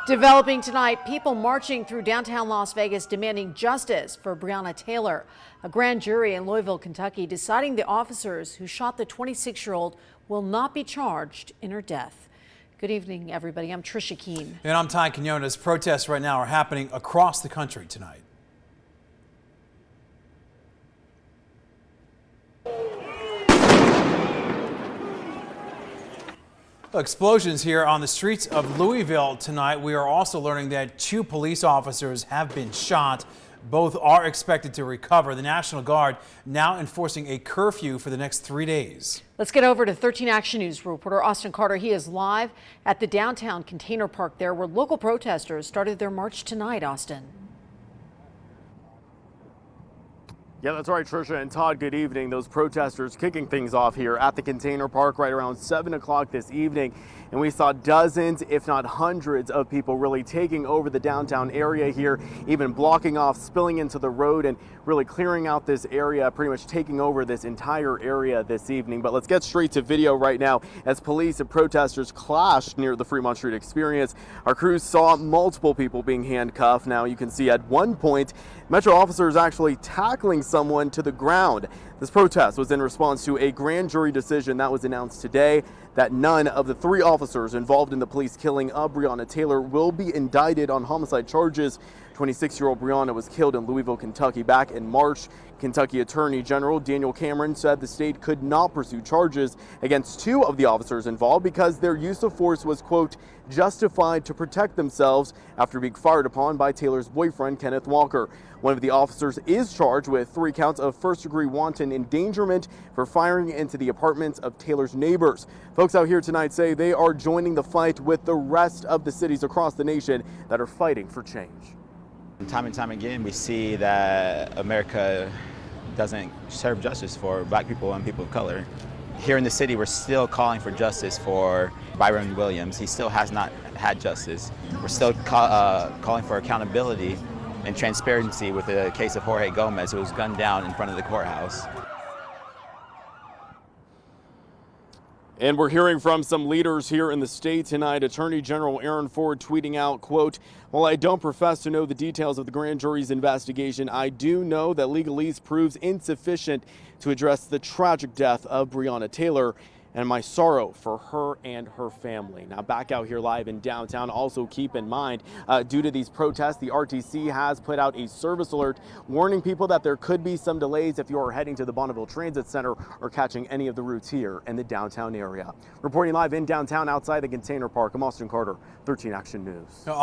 Developing tonight, people marching through downtown Las Vegas demanding justice for Breonna Taylor. A grand jury in Louisville, Kentucky, deciding the officers who shot the 26-year-old will not be charged in her death. Good evening, everybody. I'm Trisha Keene. And I'm Ty Quinones. Protests right now are happening across the country tonight. Explosions here on the streets of Louisville tonight. We are also learning that 2 police officers have been shot. Both are expected to recover. The National Guard now enforcing a curfew for the next 3 days. Let's get over to 13 Action News reporter Austin Carter. He is live at the downtown container park there where local protesters started their march tonight. Austin. Yeah, that's right, Trisha and Todd. Good evening. Those protesters kicking things off here at the container park right around 7 o'clock this evening. And we saw dozens, if not hundreds of people really taking over the downtown area here, even blocking off, spilling into the road and really clearing out this area, pretty much taking over this entire area this evening. But let's get straight to video right now as police and protesters clashed near the Fremont Street Experience. Our crews saw multiple people being handcuffed. Now you can see at one point, Metro officers actually tackling someone to the ground. This protest was in response to a grand jury decision that was announced today that none of the 3 officers involved in the police killing of Breonna Taylor will be indicted on homicide charges. 26-year-old Breonna was killed in Louisville, Kentucky back in March. Kentucky Attorney General Daniel Cameron said the state could not pursue charges against 2 of the officers involved because their use of force was, quote, justified to protect themselves after being fired upon by Taylor's boyfriend, Kenneth Walker. One of the officers is charged with 3 counts of first-degree wanton endangerment for firing into the apartments of Taylor's neighbors. Folks out here tonight say they are joining the fight with the rest of the cities across the nation that are fighting for change. Time and time again, we see that America doesn't serve justice for black people and people of color. Here in the city, we're still calling for justice for Byron Williams. He still has not had justice. We're still calling for accountability and transparency with the case of Jorge Gomez, who was gunned down in front of the courthouse. And we're hearing from some leaders here in the state tonight. Attorney General Aaron Ford tweeting out, quote, "While I don't profess to know the details of the grand jury's investigation, I do know that legalese proves insufficient to address the tragic death of Breonna Taylor and my sorrow for her and her family." Now back out here live in downtown, also keep in mind, due to these protests, the RTC has put out a service alert warning people that there could be some delays if you are heading to the Bonneville Transit Center or catching any of the routes here in the downtown area. Reporting live in downtown outside the container park, I'm Austin Carter, 13 Action News. Now,